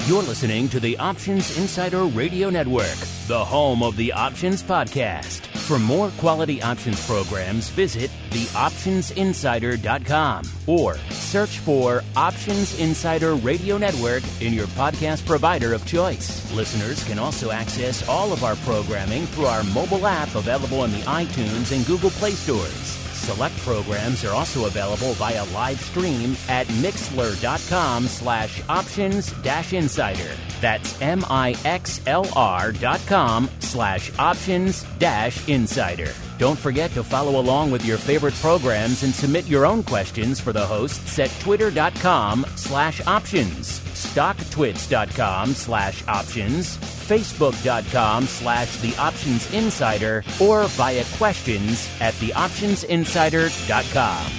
You're listening to the Options Insider Radio Network, the home of the Options Podcast. For more quality options programs, visit theoptionsinsider.com or search for Options Insider Radio Network in your podcast provider of choice. Listeners can also access all of our programming through our mobile app available in the iTunes and Google Play stores. Select programs are also available via live stream at mixlr.com/options-insider. That's mixlr.com/options-insider. Don't forget to follow along with your favorite programs and submit your own questions for the hosts at twitter.com/options, stocktwits.com/options, facebook.com/theoptionsinsider, or via questions at theoptionsinsider.com.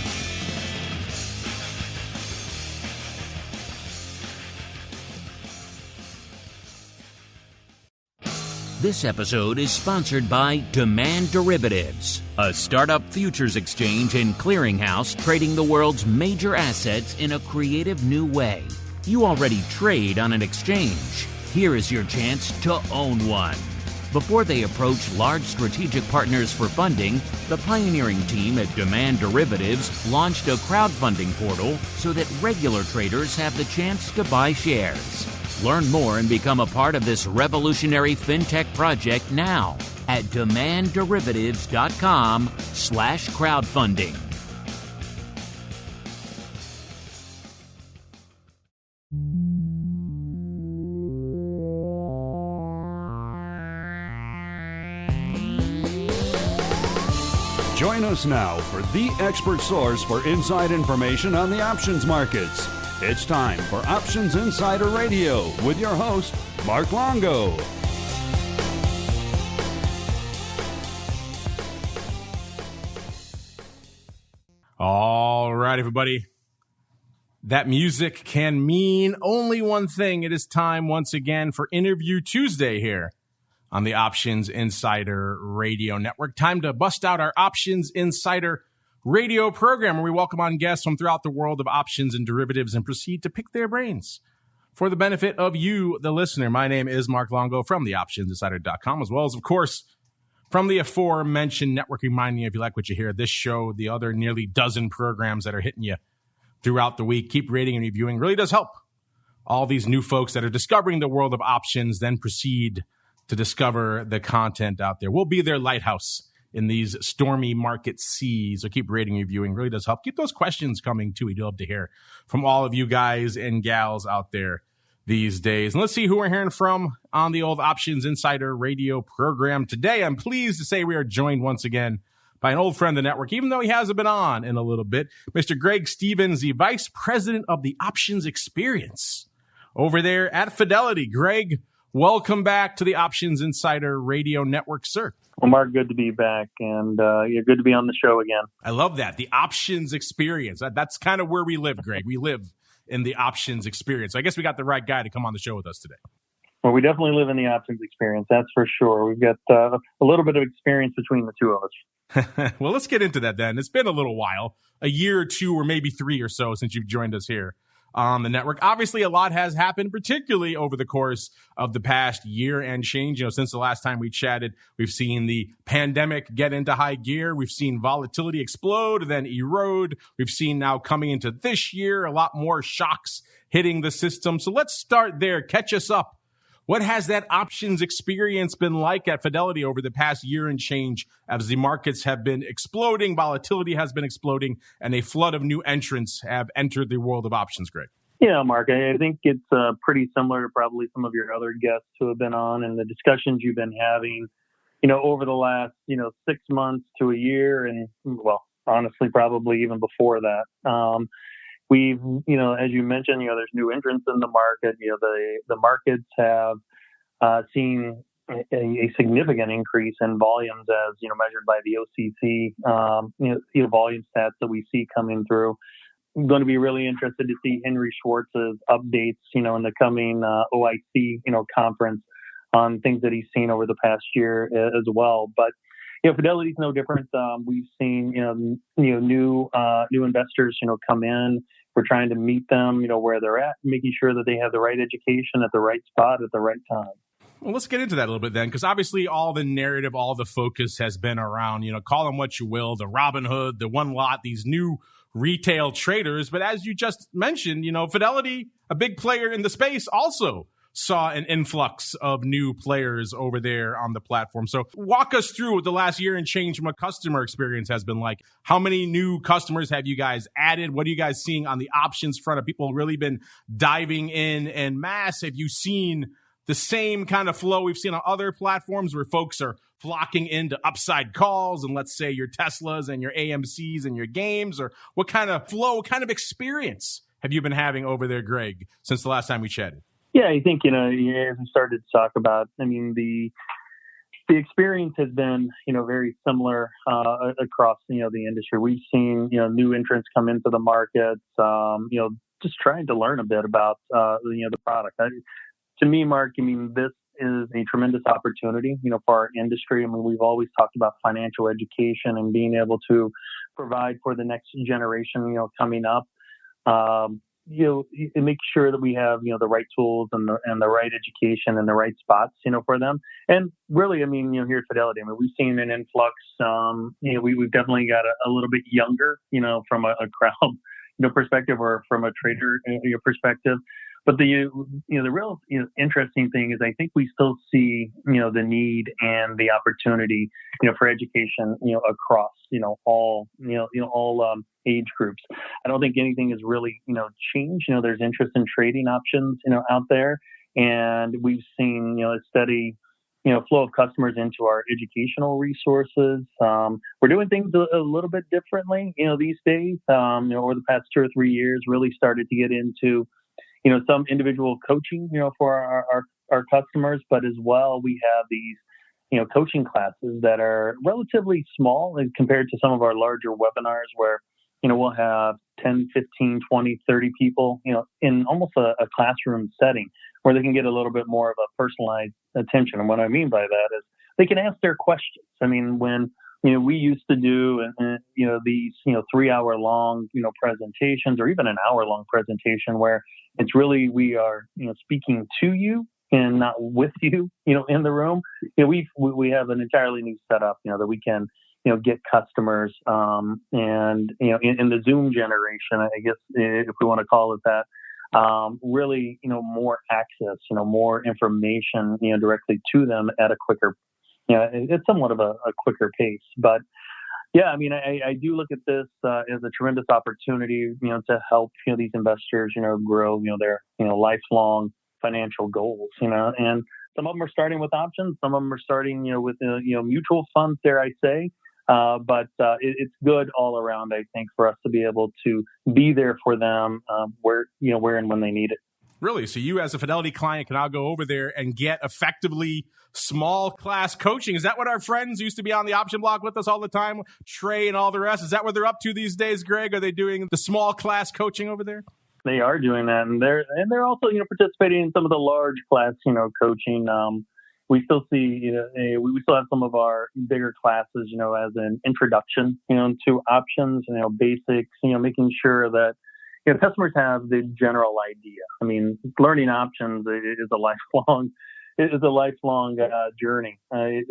This episode is sponsored by Demand Derivatives, a startup futures exchange and clearinghouse trading the world's major assets in a creative new way. You already trade on an exchange. Here is your chance to own one. Before they approach large strategic partners for funding, the pioneering team at Demand Derivatives launched a crowdfunding portal so that regular traders have the chance to buy shares. Learn more and become a part of this revolutionary fintech project now at demandderivatives.com/crowdfunding. Join us now for the expert source for inside information on the options markets. It's time for Options Insider Radio with your host, Mark Longo. All right, everybody. That music can mean only one thing. It is time once again for Interview Tuesday here on the Options Insider Radio Network. Time to bust out our Options Insider Radio program where we welcome on guests from throughout the world of options and derivatives and proceed to pick their brains for the benefit of you, the listener. My name is Mark Longo from the optionsinsider.com, as well as, of course, from the aforementioned network. Reminding you, if you like what you hear, this show, the other nearly dozen programs that are hitting you throughout the week, keep rating and reviewing. Really does help all these new folks that are discovering the world of options, then proceed to discover the content out there. We'll be their lighthouse in these stormy market seas. So keep rating and reviewing. Really does help. Keep those questions coming, too. We'd love to hear from all of you guys and gals out there these days. And let's see who we're hearing from on the old Options Insider Radio program today. I'm pleased to say we are joined once again by an old friend of the network, even though he hasn't been on in a little bit, Mr. Greg Stevens, the Vice President of the Options Experience over there at Fidelity. Greg, welcome back to the Options Insider Radio Network, sir. Well, Mark, good to be back, and you're good to be on the show again. I love that. The Options Experience. That's kind of where we live, Greg. We live in the Options Experience. So I guess we got the right guy to come on the show with us today. Well, we definitely live in the Options Experience, that's for sure. We've got a little bit of experience between the two of us. Well, let's get into that then. It's been a little while, a year or two or maybe three or so since you've joined us here on the network. Obviously, a lot has happened, particularly over the course of the past year and change. Since the last time we chatted, we've seen the pandemic get into high gear. We've seen volatility explode, then erode. We've seen now coming into this year, a lot more shocks hitting the system. So let's start there. Catch us up. What has that options experience been like at Fidelity over the past year and change as the markets have been exploding, volatility has been exploding, and a flood of new entrants have entered the world of options, Greg? Yeah, Mark, I think it's pretty similar to probably some of your other guests who have been on and the discussions you've been having, over the last, 6 months to a year. And, well, honestly, probably even before that. We've, as you mentioned, there's new entrants in the market. The markets have seen a significant increase in volumes as, measured by the OCC, volume stats that we see coming through. I'm going to be really interested to see Henry Schwartz's updates, in the coming OIC, conference on things that he's seen over the past year as well. But Fidelity's no different. We've seen, new investors, come in. We're trying to meet them, where they're at, making sure that they have the right education at the right spot at the right time. Well, let's get into that a little bit then, because obviously all the narrative, all the focus has been around, call them what you will, the Robin Hood, the One Lot, these new retail traders. But as you just mentioned, Fidelity, a big player in the space, also saw an influx of new players over there on the platform. So walk us through what the last year and change from a customer experience has been like. How many new customers have you guys added? What are you guys seeing on the options front? Have people really been diving in en masse? Have you seen the same kind of flow we've seen on other platforms where folks are flocking into upside calls and let's say your Teslas and your AMCs and your games? Or what kind of flow, what kind of experience have you been having over there, Greg, since the last time we chatted? Yeah, I think, as we started to talk about, the experience has been, very similar across, the industry. We've seen, new entrants come into the markets, just trying to learn a bit about, the product. To me, Mark, this is a tremendous opportunity, for our industry. We've always talked about financial education and being able to provide for the next generation, coming up. Make sure that we have, the right tools and the right education and the right spots, for them. And really, here at Fidelity, we've seen an influx. We've definitely got a little bit younger, from a crowd, perspective or from a trader perspective. But the real interesting thing is I think we still see the need and the opportunity for education across all age groups. I don't think anything has really changed. There's interest in trading options out there, and we've seen a steady flow of customers into our educational resources. We're doing things a little bit differently these days. Over the past 2 or 3 years, really started to get into some individual coaching, for our customers, but as well, we have these, coaching classes that are relatively small compared to some of our larger webinars where, we'll have 10, 15, 20, 30 people, in almost a classroom setting where they can get a little bit more of a personalized attention. And what I mean by that is they can ask their questions. When we used to do, these, 3-hour long, presentations or even an hour-long presentation where it's really we are, speaking to you and not with you, in the room. We have an entirely new setup, that we can, get customers, and in the Zoom generation, I guess if we want to call it that, really, more access, more information, directly to them at a quicker. It's somewhat of a quicker pace, but yeah, I do look at this as a tremendous opportunity, to help, these investors, grow, their, lifelong financial goals, and some of them are starting with options. Some of them are starting, with, mutual funds, dare I say. But it's good all around, I think, for us to be able to be there for them, where and when they need it. Really? So you as a Fidelity client can now go over there and get effectively small class coaching. Is that what our friends used to be on the option block with us all the time? Trey and all the rest. Is that what they're up to these days, Greg? Are they doing the small class coaching over there? They are doing that. And they're also, participating in some of the large class, coaching. We still see, we still have some of our bigger classes, as an introduction, to options, basics, making sure that, customers have the general idea. Learning options is a lifelong journey. I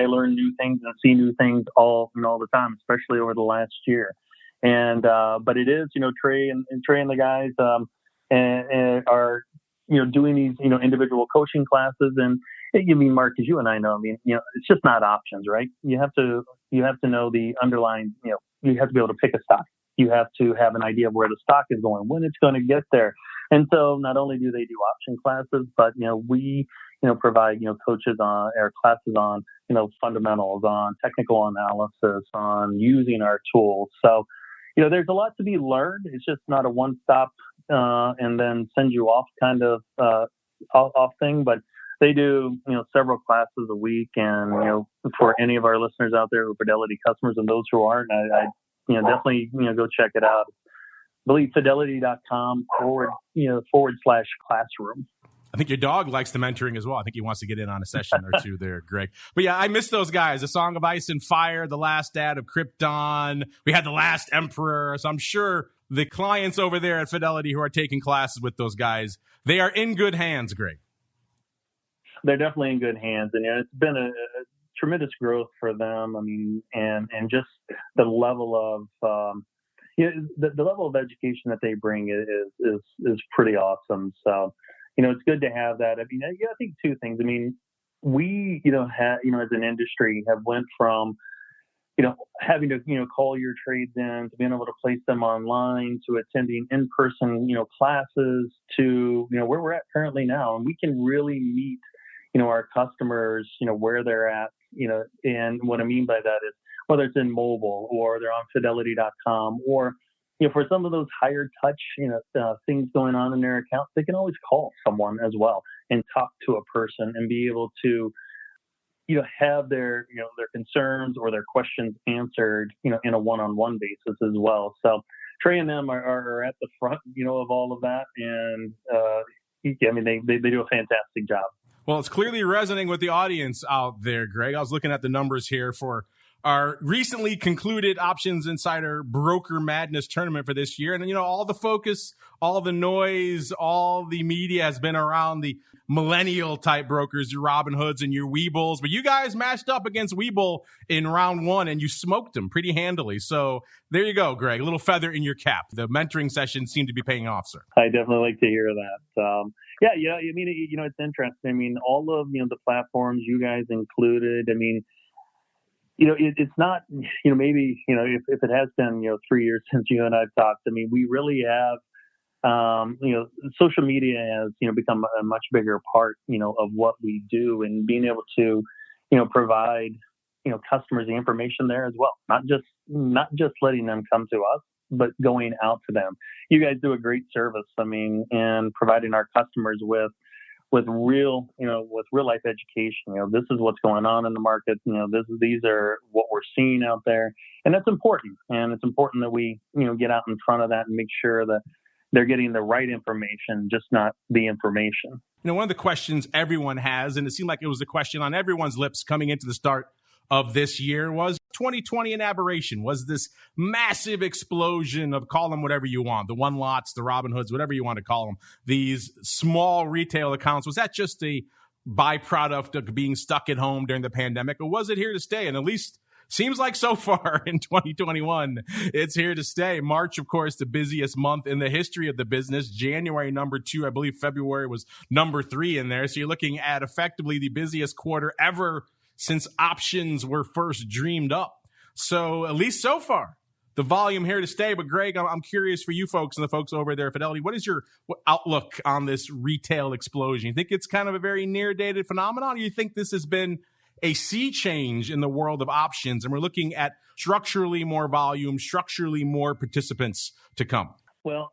learn new things and see new things all the time, especially over the last year. And but it is, Trey and the guys are doing these individual coaching classes. And Mark, as you and I know, it's just not options, right? You have to know the underlying. You have to be able to pick a stock. You have to have an idea of where the stock is going, when it's going to get there. And so not only do they do option classes, but, we, provide, coaches on or classes on, fundamentals, on technical analysis, on using our tools. So, there's a lot to be learned. It's just not a one-stop and then send you off kind of off thing. But they do, several classes a week. And, for any of our listeners out there who are Fidelity customers and those who aren't, I definitely, go check it out. I believe fidelity.com /classroom. I think your dog likes the mentoring as well. I think he wants to get in on a session or two there, Greg. But yeah, I miss those guys. The Song of Ice and Fire, The Last Dad of Krypton. We had The Last Emperor. So I'm sure the clients over there at Fidelity who are taking classes with those guys, they are in good hands, Greg. They're definitely in good hands, and it's been a tremendous growth for them. I mean, and just the level of the level of education that they bring is pretty awesome. So, it's good to have that. I mean, I think two things. I mean, we as an industry have went from having to call your trades in, to being able to place them online, to attending in-person classes, to where we're at currently now, and we can really meet our customers where they're at, and what I mean by that is whether it's in mobile or they're on fidelity.com, or for some of those higher touch things going on in their accounts, they can always call someone as well and talk to a person and be able to have their concerns or their questions answered in a one-on-one basis as well. So Trey and them are at the front of all of that, and I mean they do a fantastic job. Well, it's clearly resonating with the audience out there, Greg. I was looking at the numbers here for our recently concluded Options Insider Broker Madness tournament for this year. And, all the focus, all the noise, all the media has been around the millennial type brokers, your Robin Hoods and your Weebles. But you guys matched up against Weeble in round one and you smoked them pretty handily. So there you go, Greg, a little feather in your cap. The mentoring session seemed to be paying off, sir. I definitely like to hear that. Yeah. I mean, it's interesting. I mean, all of, the platforms you guys included, I mean, it's not, maybe, if it has been, 3 years since you and I've talked, I mean, we really have, social media has, become a much bigger part, of what we do, and being able to, provide, customers the information there as well. Not just letting them come to us, but going out to them. You guys do a great service. I mean, and providing our customers with real, with real life education. This is what's going on in the market. These are what we're seeing out there, and that's important. And it's important that we, get out in front of that and make sure that they're getting the right information, just not the information. One of the questions everyone has, and it seemed like it was the question on everyone's lips coming into the start of this year, was 2020 an aberration? Was this massive explosion of, call them whatever you want, the one lots, the Robin Hoods, whatever you want to call them, these small retail accounts, was that just a byproduct of being stuck at home during the pandemic, or was it here to stay? And at least seems like so far in 2021, it's here to stay. March, of course, the busiest month in the history of the business. January, number 2. I believe February was number 3 in there. So you're looking at effectively the busiest quarter ever since options were first dreamed up. So at least so far, the volume here to stay. But Greg, I'm curious for you folks and the folks over there at Fidelity, what is your outlook on this retail explosion? You think it's kind of a very near-dated phenomenon, or you think this has been a sea change in the world of options, and we're looking at structurally more volume, structurally more participants to come? Well,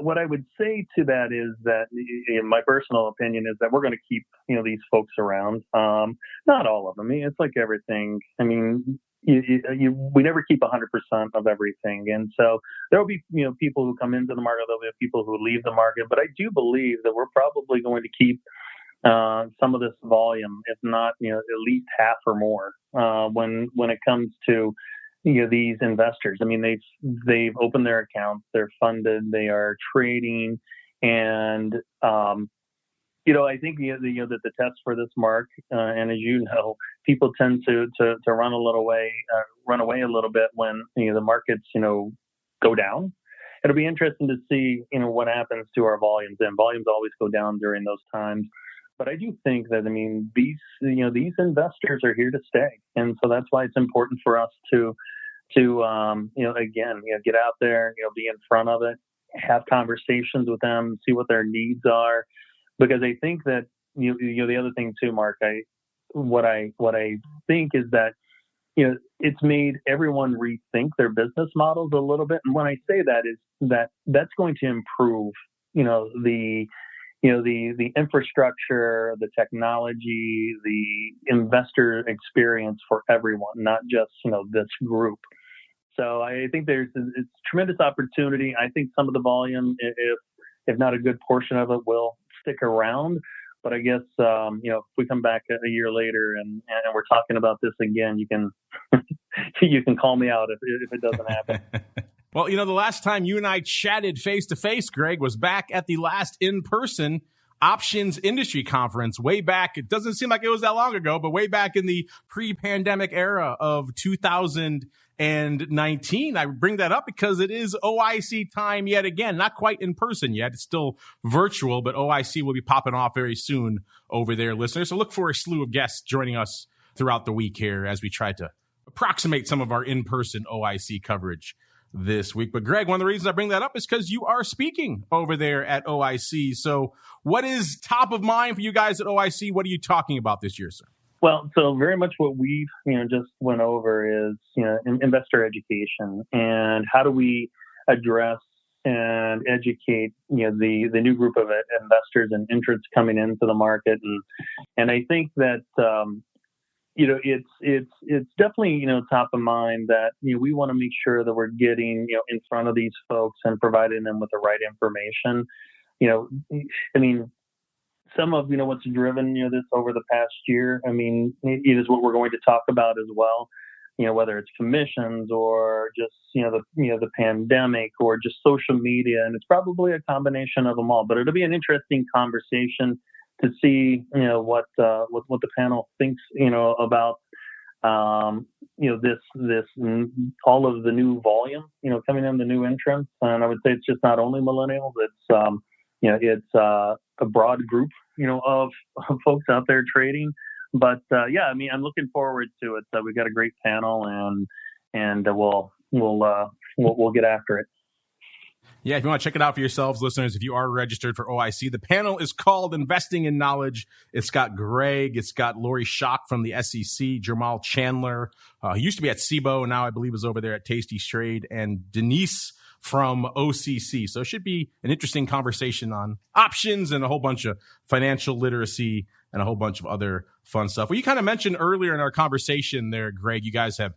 what I would say to that is that, in my personal opinion, is that we're going to keep, these folks around. Not all of them. I mean, it's like everything. I mean, we never keep 100% of everything. And so there will be, people who come into the market, there'll be people who leave the market. But I do believe that we're probably going to keep some of this volume, if not, at least half or more, when it comes to, these investors. I mean, they've opened their accounts, they're funded, they are trading, and I think that the test for this, Mark, and as you know, people tend to run away a little bit when the markets go down. It'll be interesting to see what happens to our volumes, and volumes always go down during those times. But I do think that, these investors are here to stay. And so that's why it's important for us to again, get out there, be in front of it, have conversations with them, see what their needs are. Because I think that, the other thing too, Mark, what I think is that, it's made everyone rethink their business models a little bit. And when I say that is that's going to improve, the infrastructure, the technology, the investor experience for everyone, not just, this group. So I think it's tremendous opportunity. I think some of the volume, if not a good portion of it, will stick around. But I guess, if we come back a year later and we're talking about this again, you can you can call me out if it doesn't happen. Well, the last time you and I chatted face-to-face, Greg, was back at the last in-person Options Industry Conference way back. It doesn't seem like it was that long ago, but way back in the pre-pandemic era of 2019. I bring that up because it is OIC time yet again. Not quite in person yet. It's still virtual, but OIC will be popping off very soon over there, listeners. So look for a slew of guests joining us throughout the week here as we try to approximate some of our in-person OIC coverage this week. But Greg, one of the reasons I bring that up is because you are speaking over there at OIC. So what is top of mind for you guys at OIC? What are you talking about this year, sir? Well, so very much what we've, just went over is, investor education and how do we address and educate, the new group of investors and entrants coming into the market. And I think that, it's definitely, top of mind that, we want to make sure that we're getting, in front of these folks and providing them with the right information. Some of, what's driven, this over the past year, it is what we're going to talk about as well, whether it's commissions or just, the pandemic or just social media. And it's probably a combination of them all, but it'll be an interesting conversation to see, what the panel thinks, about, this all of the new volume, coming in, the new entrants. And I would say it's just not only millennials, it's a broad group, of folks out there trading. But I'm looking forward to it. We've got a great panel, and we'll get after it. Yeah, if you want to check it out for yourselves, listeners, if you are registered for OIC, the panel is called Investing in Knowledge. It's got Greg, it's got Lori Schock from the SEC, Jamal Chandler, he used to be at SIBO, now I believe is over there at Tasty Trade, and Denise from OCC. So it should be an interesting conversation on options and a whole bunch of financial literacy and a whole bunch of other fun stuff. Well, you kind of mentioned earlier in our conversation there, Greg, you guys have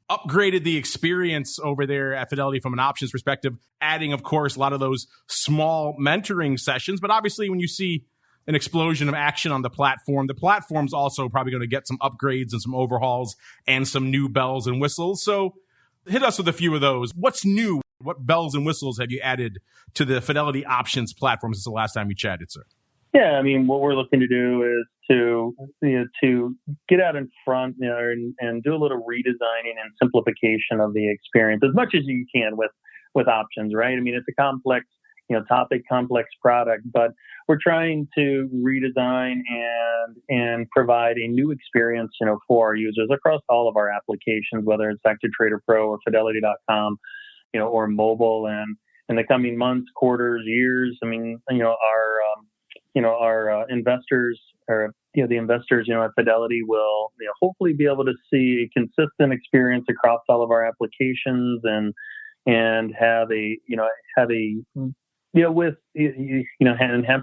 upgraded the experience over there at Fidelity from an options perspective, adding, of course, a lot of those small mentoring sessions. But obviously, when you see an explosion of action on the platform's also probably going to get some upgrades and some overhauls and some new bells and whistles. So hit us with a few of those. What's new? What bells and whistles have you added to the Fidelity Options platform since the last time you chatted, sir? Yeah, what we're looking to do is to get out in front, and do a little redesigning and simplification of the experience as much as you can with options, right? It's a complex, complex product, but we're trying to redesign and provide a new experience, for our users across all of our applications, whether it's Active Trader Pro or Fidelity.com, or mobile. And in the coming months, quarters, years, our investors, or the investors, at Fidelity will hopefully be able to see a consistent experience across all of our applications and have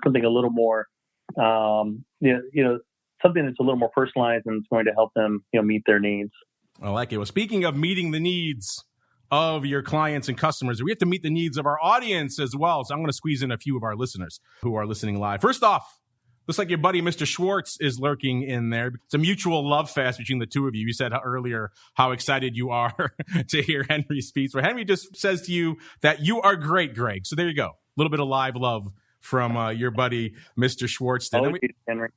something a little more something that's a little more personalized and it's going to help them meet their needs. I like it. Well, speaking of meeting the needs of your clients and customers, we have to meet the needs of our audience as well. So I'm going to squeeze in a few of our listeners who are listening live. First off, looks like your buddy, Mr. Schwartz, is lurking in there. It's a mutual love fest between the two of you. You said earlier how excited you are to hear Henry speak. So Henry just says to you that you are great, Greg. So there you go. A little bit of live love from your buddy, Mr. Schwartz. Henry.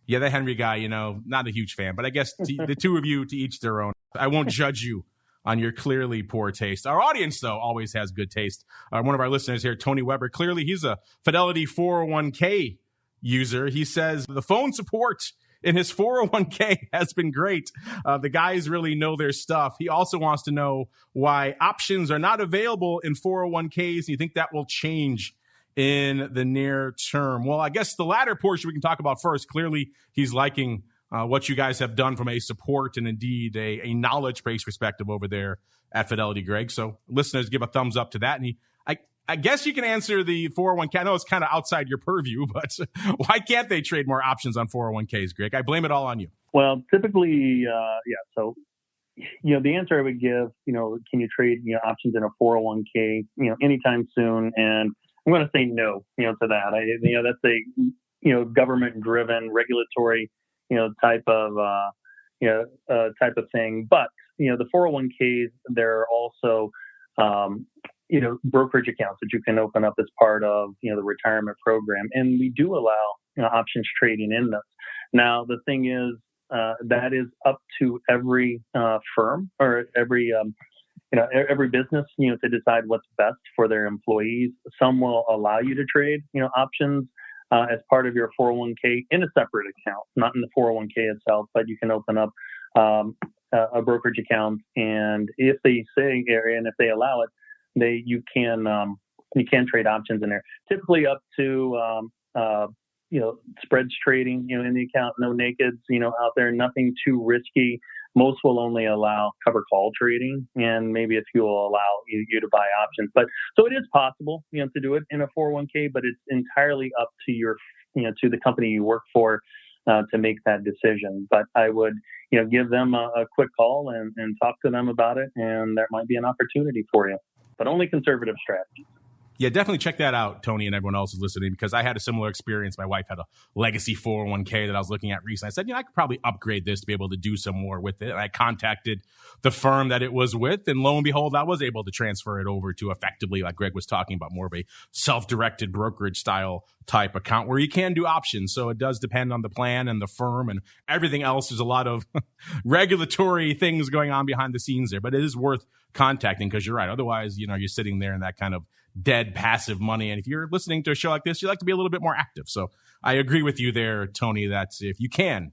Yeah, the Henry guy, not a huge fan. But I guess the two of you, to each their own. I won't judge you on your clearly poor taste. Our audience, though, always has good taste. One of our listeners here, Tony Weber, clearly he's a Fidelity 401k user. He says the phone support in his 401k has been great. The guys really know their stuff. He also wants to know why options are not available in 401ks. And you think that will change in the near term? Well, I guess the latter portion we can talk about first. Clearly, he's liking what you guys have done from a support and indeed a knowledge-based perspective over there at Fidelity, Greg. So listeners, give a thumbs up to that. And I guess you can answer the 401k. I know it's kind of outside your purview, but why can't they trade more options on 401ks, Greg? I blame it all on you. Well, typically, So, the answer I would give, can you trade, options in a 401k, anytime soon? And I'm going to say no, to that. That's a, government-driven regulatory, type of thing. But, the 401ks, they're also, brokerage accounts that you can open up as part of, the retirement program. And we do allow, options trading in those. Now, the thing is, that is up to every firm or every business, to decide what's best for their employees. Some will allow you to trade, options as part of your 401k in a separate account, not in the 401k itself, but you can open up a brokerage account, and if they say, and if they allow it, you can trade options in there. Typically up to spreads trading, in the account, no nakeds, out there, nothing too risky. Most will only allow cover call trading, and maybe a few will allow you to buy options. But so it is possible, to do it in a 401k, but it's entirely up to your, to the company you work for to make that decision. But I would, give them a quick call and talk to them about it, and there might be an opportunity for you. But only conservative strategies. Yeah, definitely check that out, Tony, and everyone else who's listening, because I had a similar experience. My wife had a legacy 401k that I was looking at recently. I said, I could probably upgrade this to be able to do some more with it. And I contacted the firm that it was with, and lo and behold, I was able to transfer it over to effectively, like Greg was talking about, more of a self-directed brokerage style type account where you can do options. So it does depend on the plan and the firm and everything else. There's a lot of regulatory things going on behind the scenes there, but it is worth contacting, because you're right. Otherwise, you're sitting there in that kind of dead passive money. And if you're listening to a show like this, you like to be a little bit more active. So I agree with you there, Tony, that if you can,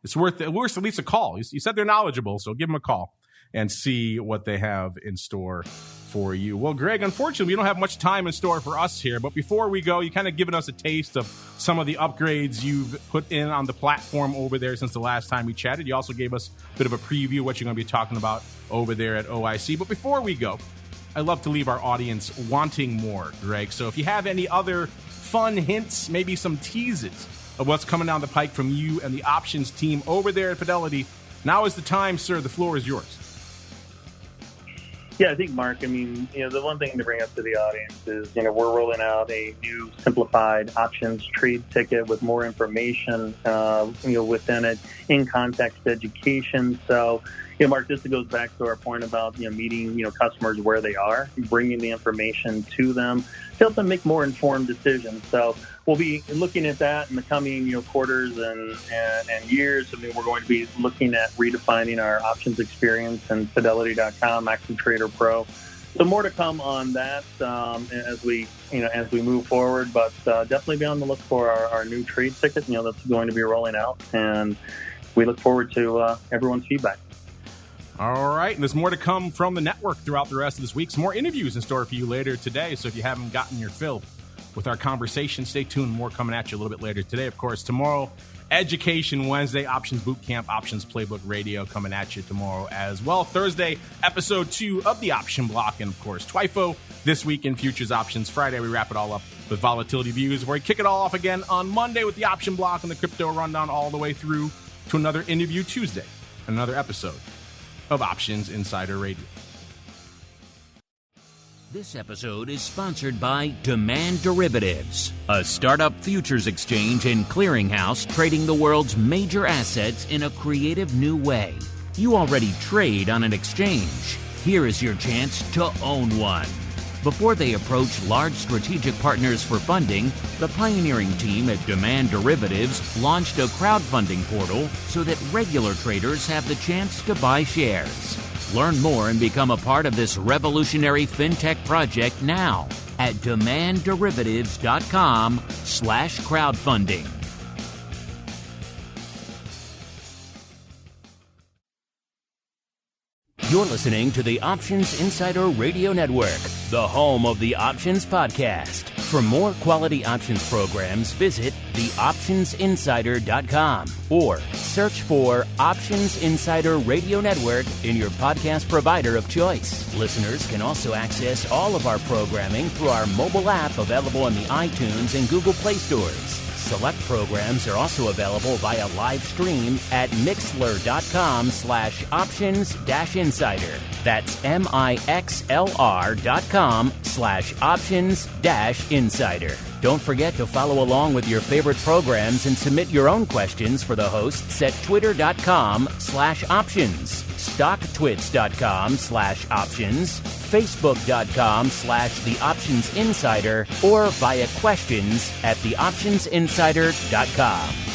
it's worth at least a call. You said they're knowledgeable, so give them a call and see what they have in store for you. Well, Greg, unfortunately, we don't have much time in store for us here. But before we go, you kind of given us a taste of some of the upgrades you've put in on the platform over there since the last time we chatted. You also gave us a bit of a preview of what you're going to be talking about over there at OIC. But before we go, I love to leave our audience wanting more, Greg. So if you have any other fun hints, maybe some teases of what's coming down the pike from you and the options team over there at Fidelity, now is the time, sir. The floor is yours. Yeah, I think, Mark, the one thing to bring up to the audience is, we're rolling out a new simplified options trade ticket with more information, within it, in context education. So, Mark, this goes back to our point about, meeting, customers where they are, bringing the information to them to help them make more informed decisions. So we'll be looking at that in the coming, quarters and years. We're going to be looking at redefining our options experience in Fidelity.com, Active Trader Pro. So more to come on that as we move forward. But definitely be on the look for our new trade ticket, that's going to be rolling out, and we look forward to everyone's feedback. All right, and there's more to come from the network throughout the rest of this week. Some more interviews in store for you later today. So if you haven't gotten your fill with our conversation, stay tuned. More coming at you a little bit later today. Of course, tomorrow, Education Wednesday, Options Bootcamp, Options Playbook Radio coming at you tomorrow as well. Thursday, episode 2 of the Option Block. And of course, TWIFO this week in Futures Options. Friday, we wrap it all up with Volatility Views, where we kick it all off again on Monday with the Option Block and the Crypto Rundown, all the way through to another interview Tuesday, another episode of Options Insider Radio. This episode is sponsored by Demand Derivatives, a startup futures exchange and clearinghouse trading the world's major assets in a creative new way. You already trade on an exchange. Here is your chance to own one. Before they approach large strategic partners for funding, the pioneering team at Demand Derivatives launched a crowdfunding portal so that regular traders have the chance to buy shares. Learn more and become a part of this revolutionary fintech project now at demandderivatives.com/crowdfunding. You're listening to the Options Insider Radio Network, the home of the Options Podcast. For more quality options programs, visit theoptionsinsider.com or search for Options Insider Radio Network in your podcast provider of choice. Listeners can also access all of our programming through our mobile app available in the iTunes and Google Play stores. Select programs are also available via live stream at mixlr.com/options-insider. That's mixlr.com/options-insider. Don't forget to follow along with your favorite programs and submit your own questions for the hosts at twitter.com/options, stocktwits.com/options, facebook.com/The Options Insider, or via questions at theoptionsinsider.com.